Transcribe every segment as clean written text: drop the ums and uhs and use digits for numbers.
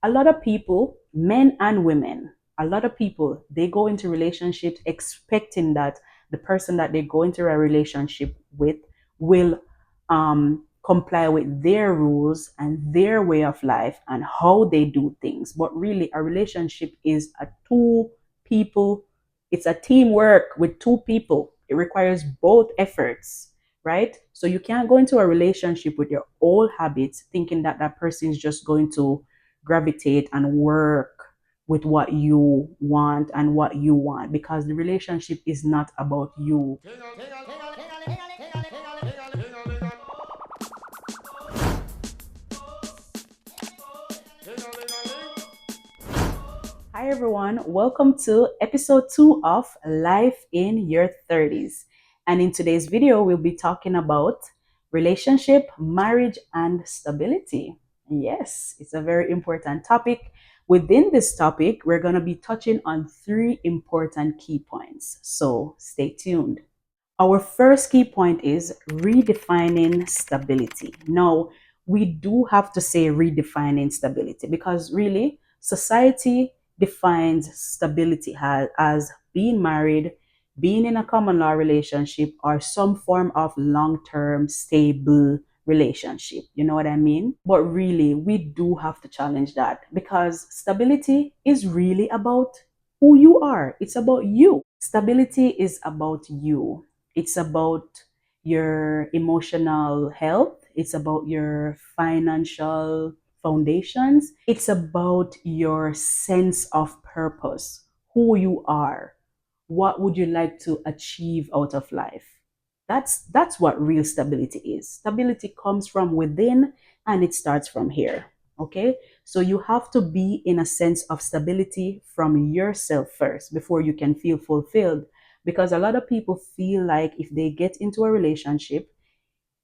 A lot of people, men and women, a lot of people, they go into relationships expecting that the person that they go into a relationship with will comply with their rules and their way of life and how they do things. But really, a relationship is a two people, it's a teamwork with two people. It requires both efforts, right? So you can't go into a relationship with your old habits thinking that that person is just going to gravitate and work with what you want and what you want, because the relationship is not about you. Hi, everyone. Welcome to episode 2 of Life in Your 30s. And in today's video, we'll be talking about relationship, marriage, and stability. Yes, it's a very important topic. Within this topic, we're going to be touching on three important key points. So stay tuned. Our first key point is redefining stability. Now, we do have to say redefining stability because really, society defines stability as being married, being in a common law relationship, or some form of long term stable relationship. You know what I mean? But really, we do have to challenge that because stability is really about who you are, it's about you. Stability is about you. It's about your emotional health. It's about your financial foundations. It's about your sense of purpose, who you are. What would you like to achieve out of life? That's what real stability is. Stability comes from within and it starts from here. Okay? So you have to be in a sense of stability from yourself first before you can feel fulfilled, because a lot of people feel like if they get into a relationship,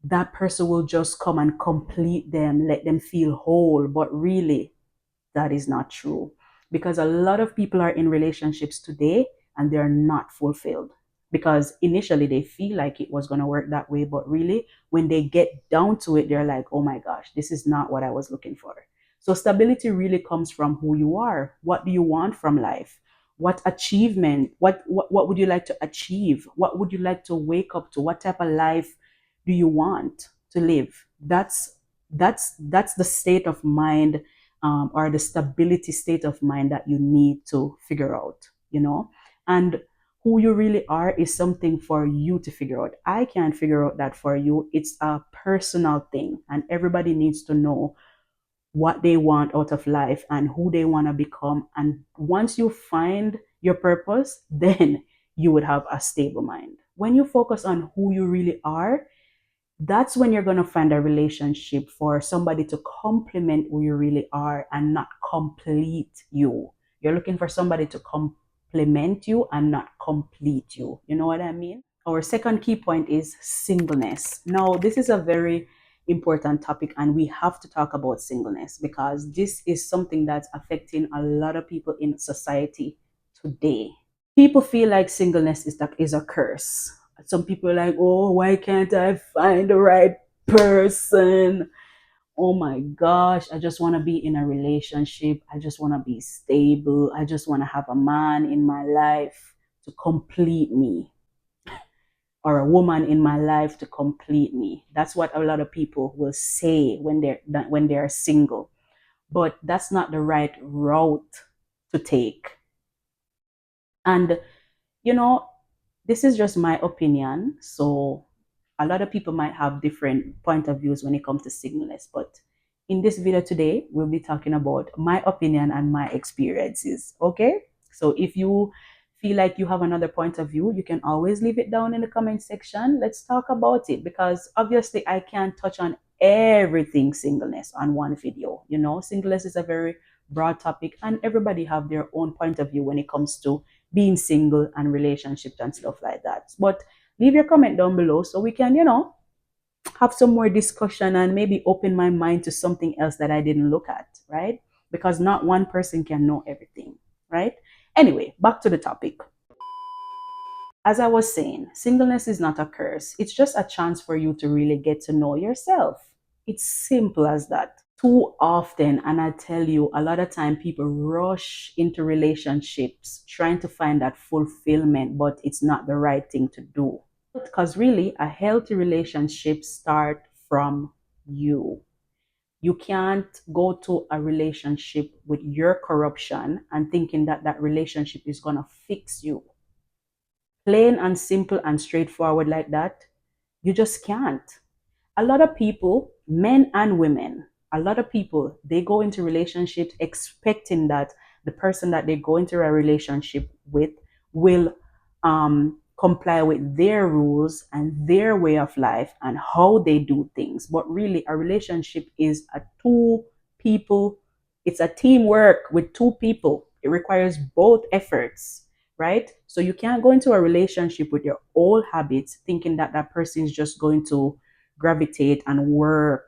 that person will just come and complete them, let them feel whole. But really, that is not true, because a lot of people are in relationships today and they're not fulfilled because initially they feel like it was going to work that way, but really when they get down to it, they're like, oh my gosh, this is not what I was looking for. So stability really comes from who you are. What do you want from life? What achievement, what would you like to achieve? What would you like to wake up to? What type of life do you want to live? That's the state of mind, or the stability state of mind that you need to figure out, you know. And who you really are is something for you to figure out. I can't figure out that for you. It's a personal thing, and everybody needs to know what they want out of life and who they want to become. And once you find your purpose, then you would have a stable mind. When you focus on who you really are, that's when you're going to find a relationship for somebody to complement who you really are and not complete you. You're looking for somebody to complement you and not complete you. You know what I mean? Our second key point is singleness. Now, this is a very important topic, and we have to talk about singleness because this is something that's affecting a lot of people in society today. People feel like singleness is a curse. Some people are like, oh, why can't I find the right person? Oh my gosh, I just want to be in a relationship. I just want to be stable. I just want to have a man in my life to complete me, or a woman in my life to complete me. That's what a lot of people will say when they're single. But that's not the right route to take. And you know, this is just my opinion. So a lot of people might have different point of views when it comes to singleness. But in this video today, we'll be talking about my opinion and my experiences. Okay. So if you feel like you have another point of view, you can always leave it down in the comment section. Let's talk about it, because obviously I can't touch on everything singleness on one video. You know, singleness is a very broad topic and everybody have their own point of view when it comes to being single and relationships and stuff like that. But leave your comment down below so we can, have some more discussion and maybe open my mind to something else that I didn't look at, right? Because not one person can know everything, right? Anyway, back to the topic. As I was saying, singleness is not a curse. It's just a chance for you to really get to know yourself. It's simple as that. too often, and I tell you, a lot of time people rush into relationships trying to find that fulfillment, but it's not the right thing to do. Because really, a healthy relationship start from you. You can't go to a relationship with your corruption and thinking that that relationship is going to fix you. Plain and simple and straightforward like that, you just can't. A lot of people, men and women, a lot of people, they go into relationships expecting that the person that they go into a relationship with will comply with their rules and their way of life and how they do things. But really, a relationship is a two people, it's a teamwork with two people. It requires both efforts, right? So you can't go into a relationship with your old habits thinking that that person is just going to gravitate and work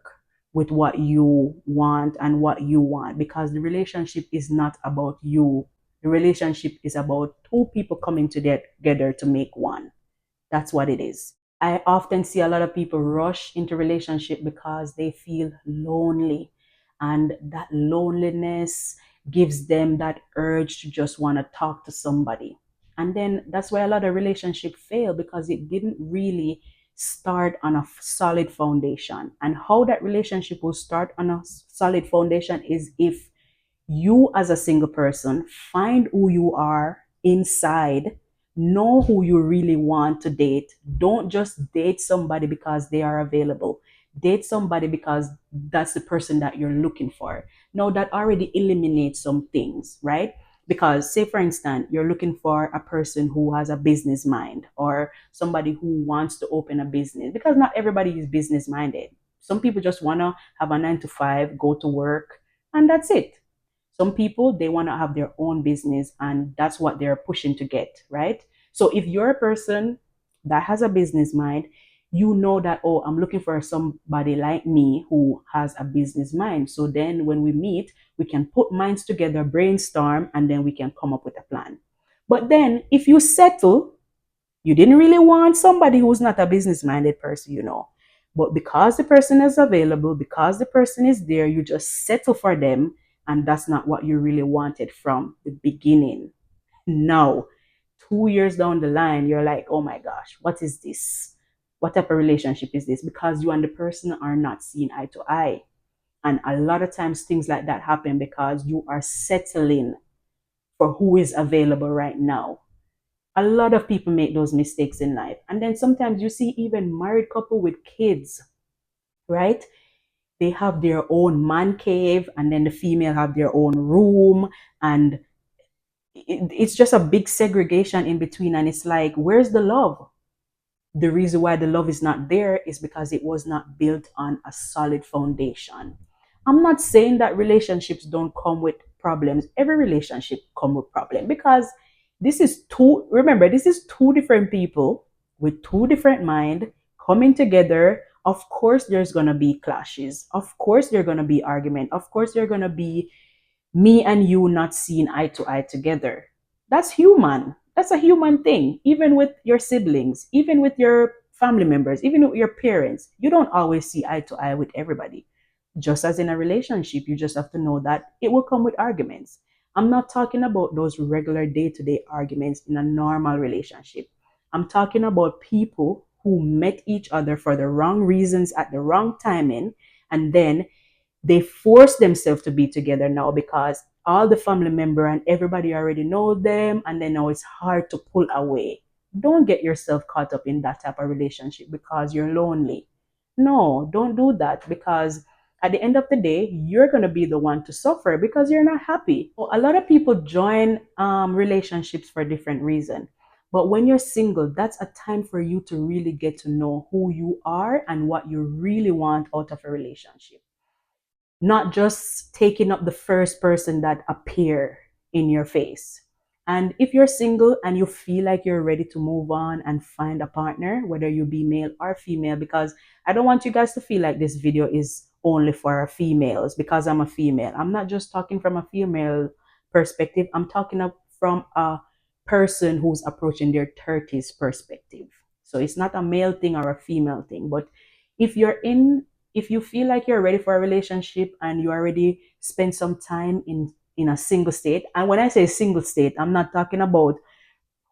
with what you want and what you want, because the relationship is not about you. The relationship is about two people coming together to make one. That's what it is. I often see a lot of people rush into relationship because they feel lonely, and that loneliness gives them that urge to just want to talk to somebody. And then that's why a lot of relationship fail, because it didn't really start on a solid foundation. And how that relationship will start on a solid foundation is if you as a single person find who you are inside, know who you really want to date. Don't just date somebody because they are available. Date somebody because that's the person that you're looking for. Now that already eliminates some things, right? Because say for instance, you're looking for a person who has a business mind, or somebody who wants to open a business, because not everybody is business minded. Some people just want to have a 9 to 5, go to work, and that's it. Some people, they want to have their own business, and that's what they're pushing to get, right? So if you're a person that has a business mind, you know that, oh, I'm looking for somebody like me who has a business mind. So then when we meet, we can put minds together, brainstorm, and then we can come up with a plan. But then if you settle, you didn't really want somebody who's not a business minded person, you know. But because the person is available, because the person is there, you just settle for them. And that's not what you really wanted from the beginning. Now, 2 years down the line, you're like, oh my gosh, what is this? What type of relationship is this? Because you and the person are not seeing eye to eye. And a lot of times things like that happen because you are settling for who is available right now. A lot of people make those mistakes in life. And then sometimes you see even married couple with kids, right? They have their own man cave, and then the female have their own room, and it's just a big segregation in between. And it's like, where's the love? The reason why the love is not there is because it was not built on a solid foundation. I'm not saying that relationships don't come with problems. Every relationship come with problem, because this is two different people with two different mind coming together. Of course there's going to be clashes. Of course there's going to be argument. Of course there's going to be me and you not seeing eye to eye together. That's human. That's a human thing. Even with your siblings, even with your family members, even with your parents, you don't always see eye to eye with everybody. Just as in a relationship, you just have to know that it will come with arguments. I'm not talking about those regular day to day arguments in a normal relationship. I'm talking about people who met each other for the wrong reasons at the wrong timing, and then they force themselves to be together now because all the family member and everybody already know them, and then now it's hard to pull away. Don't get yourself caught up in that type of relationship because you're lonely. No, don't do that, because at the end of the day, you're going to be the one to suffer because you're not happy. So a lot of people join relationships for different reasons. But when you're single, that's a time for you to really get to know who you are and what you really want out of a relationship, not just taking up the first person that appear in your face. And if you're single and you feel like you're ready to move on and find a partner, whether you be male or female, because I don't want you guys to feel like this video is only for females because I'm a female. I'm not just talking from a female perspective. I'm talking from a person who's approaching their 30s perspective. So it's not a male thing or a female thing. But if you're If you feel like you're ready for a relationship and you already spent some time in a single state, and when I say single state, I'm not talking about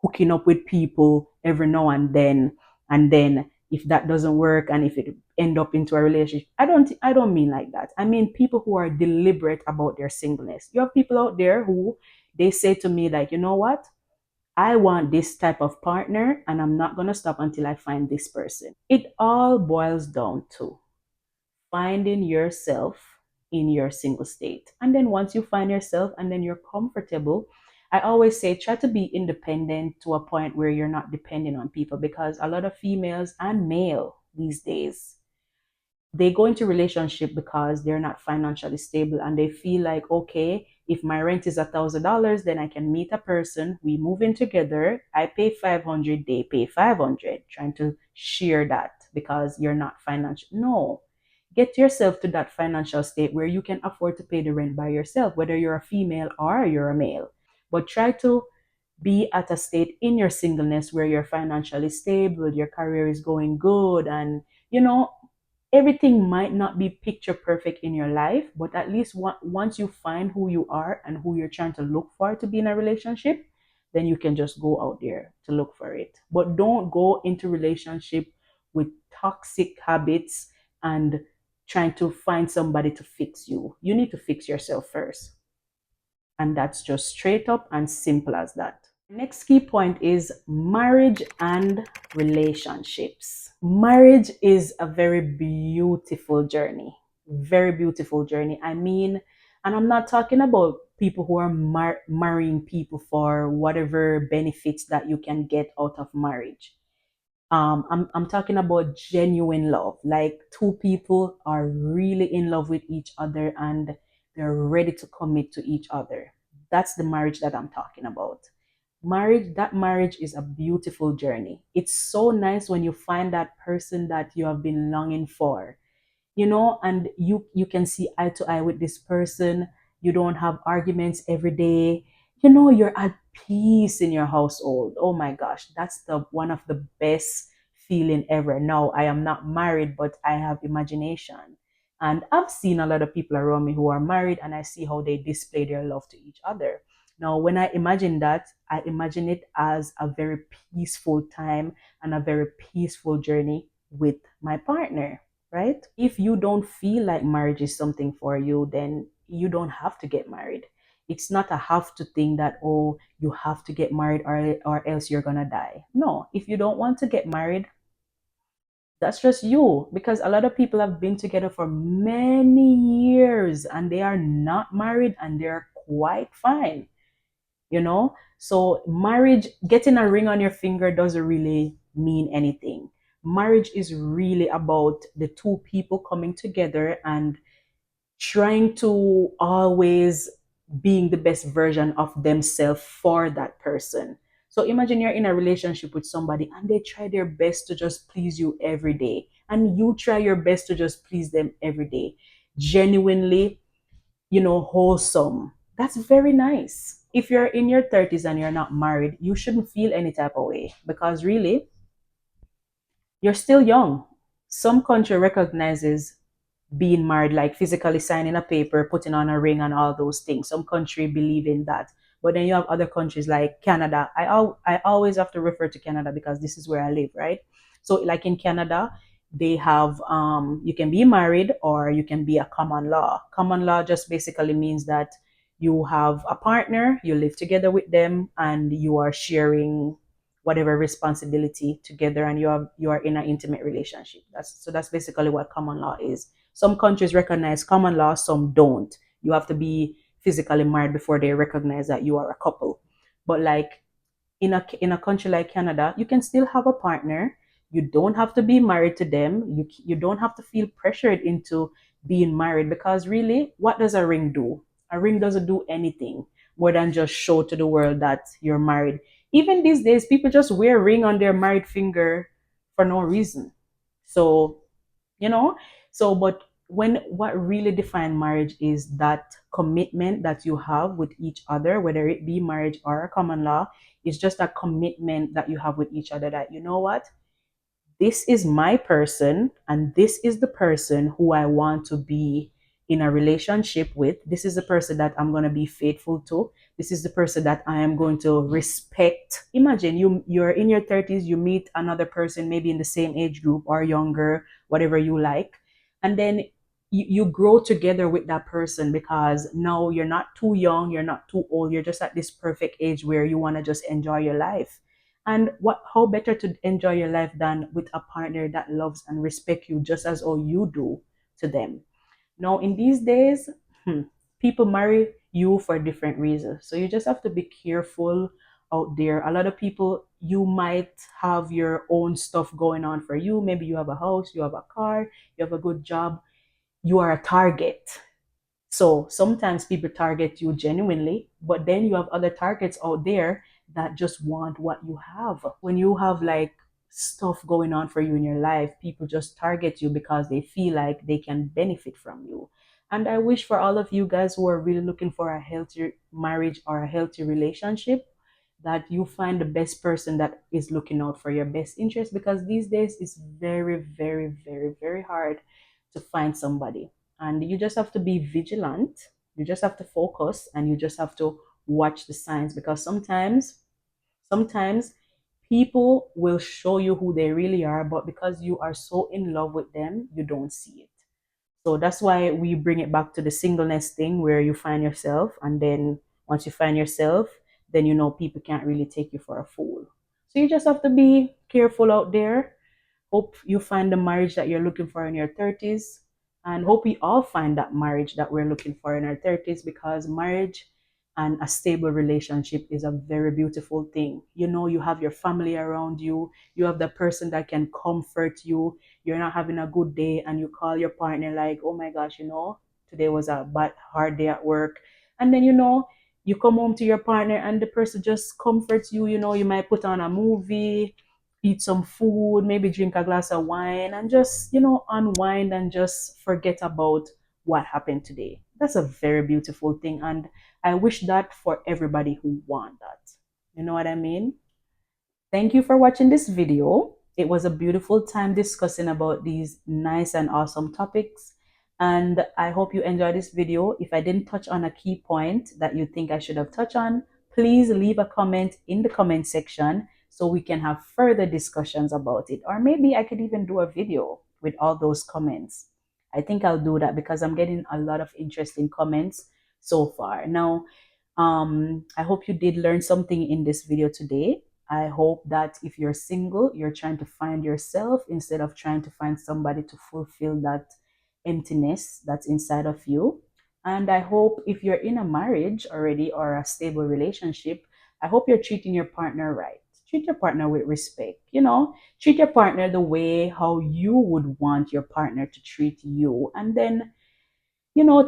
hooking up with people every now and then if that doesn't work and if it end up into a relationship, I don't mean like that. I mean people who are deliberate about their singleness. You have people out there who they say to me like, you know what, I want this type of partner and I'm not going to stop until I find this person. It all boils down to finding yourself in your single state. And then once you find yourself and then you're comfortable, I always say try to be independent to a point where you're not depending on people, because a lot of females and male these days, they go into relationship because they're not financially stable and they feel like, okay, if my rent is $1,000, then I can meet a person, we move in together, I pay 500, they pay 500, trying to share that because you're not financial. No, get yourself to that financial state where you can afford to pay the rent by yourself, whether you're a female or you're a male. But try to be at a state in your singleness where you're financially stable, your career is going good, and you know everything might not be picture perfect in your life, but at least once you find who you are and who you're trying to look for to be in a relationship, then you can just go out there to look for it. But don't go into relationship with toxic habits and trying to find somebody to fix you. You need to fix yourself first. And that's just straight up and simple as that. Next key point is marriage and relationships. Marriage is a very beautiful journey. Very beautiful journey. I mean, and I'm not talking about people who are marrying people for whatever benefits that you can get out of marriage. I'm talking about genuine love. Like two people are really in love with each other and they're ready to commit to each other. That's the marriage that I'm talking about. That marriage is a beautiful journey. It's so nice when you find that person that you have been longing for, and you can see eye to eye with this person. You don't have arguments every day. You're at peace in your household. Oh my gosh, that's the one of the best feeling ever. Now I am not married, but I have imagination, and I've seen a lot of people around me who are married, and I see how they display their love to each other. Now when I imagine that, I imagine it as a very peaceful time and a very peaceful journey with my partner, right? If you don't feel like marriage is something for you, then you don't have to get married. It's not a have to thing that, oh, you have to get married or else you're gonna die. No, if you don't want to get married, that's just you. Because a lot of people have been together for many years and they are not married and they're quite fine, So marriage, getting a ring on your finger doesn't really mean anything. Marriage is really about the two people coming together and trying to always being the best version of themselves for that person. So imagine you're in a relationship with somebody and they try their best to just please you every day, and you try your best to just please them every day. Genuinely, wholesome. That's very nice. If you're in your 30s and you're not married, you shouldn't feel any type of way, because really, you're still young. Some country recognizes being married, like physically signing a paper, putting on a ring, and all those things. Some country believe in that. But then you have other countries like Canada. I always have to refer to Canada because this is where I live, right? So like in Canada, they have you can be married or you can be a common law. Common law just basically means that you have a partner, you live together with them, and you are sharing whatever responsibility together, and you are in an intimate relationship. That's basically what common law is. Some countries recognize common law, some don't. You have to be physically married before they recognize that you are a couple. But like in a country like Canada, you can still have a partner. You don't have to be married to them. You don't have to feel pressured into being married, because really, what does a ring do? A ring doesn't do anything more than just show to the world that you're married. Even these days, people just wear a ring on their married finger for no reason. So you know but when what really define marriage is that commitment that you have with each other, whether it be marriage or a common law. It's just a commitment that you have with each other, that you know what, this is my person and this is the person who I want to be in a relationship with. This is the person that I'm going to be faithful to. This is the person that I am going to respect. Imagine you're in your 30s, you meet another person maybe in the same age group or younger, whatever you like. And then you grow together with that person because now you're not too young, you're not too old, you're just at this perfect age where you want to just enjoy your life. And what how better to enjoy your life than with a partner that loves and respects you just as all you do to them. Now in these days, people marry you for different reasons. So you just have to be careful out there. A lot of people, you might have your own stuff going on for you. Maybe you have a house, you have a car, you have a good job, you are a target. So sometimes people target you genuinely, but then you have other targets out there that just want what you have. When you have like stuff going on for you in your life, people just target you because they feel like they can benefit from you. And I wish for all of you guys who are really looking for a healthy marriage or a healthy relationship, that you find the best person that is looking out for your best interest, because these days it's very, very, very, very hard to find somebody. And you just have to be vigilant, you just have to focus, and you just have to watch the signs, because sometimes people will show you who they really are, but because you are so in love with them, you don't see it. So that's why we bring it back to the singleness thing, where you find yourself, and then once you find yourself, then you know people can't really take you for a fool. So you just have to be careful out there. Hope you find the marriage that you're looking for in your 30s. And hope we all find that marriage that we're looking for in our 30s, because marriage and a stable relationship is a very beautiful thing. You know, you have your family around you, you have the person that can comfort you. You're not having a good day and you call your partner, like, oh my gosh, today was a bad, hard day at work. And then, you come home to your partner and the person just comforts you. You might put on a movie, eat some food, maybe drink a glass of wine, and just, unwind and just forget about what happened today. That's a very beautiful thing. And I wish that for everybody who want that. You know what I mean? Thank you for watching this video. It was a beautiful time discussing about these nice and awesome topics. And I hope you enjoyed this video. If I didn't touch on a key point that you think I should have touched on, please leave a comment in the comment section so we can have further discussions about it. Or maybe I could even do a video with all those comments. I think I'll do that because I'm getting a lot of interesting comments so far. Now, I hope you did learn something in this video today. I hope that if you're single, you're trying to find yourself instead of trying to find somebody to fulfill that emptiness that's inside of you. And I hope if you're in a marriage already or a stable relationship, I hope you're treating your partner right. Treat your partner with respect. Treat your partner the way how you would want your partner to treat you. And then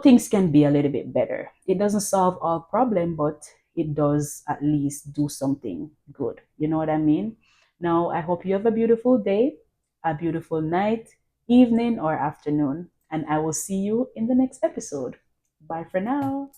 things can be a little bit better. It doesn't solve all problem, but it does at least do something good. You know what I mean? Now, I hope you have a beautiful day, a beautiful night, evening, or afternoon, and I will see you in the next episode. Bye for now.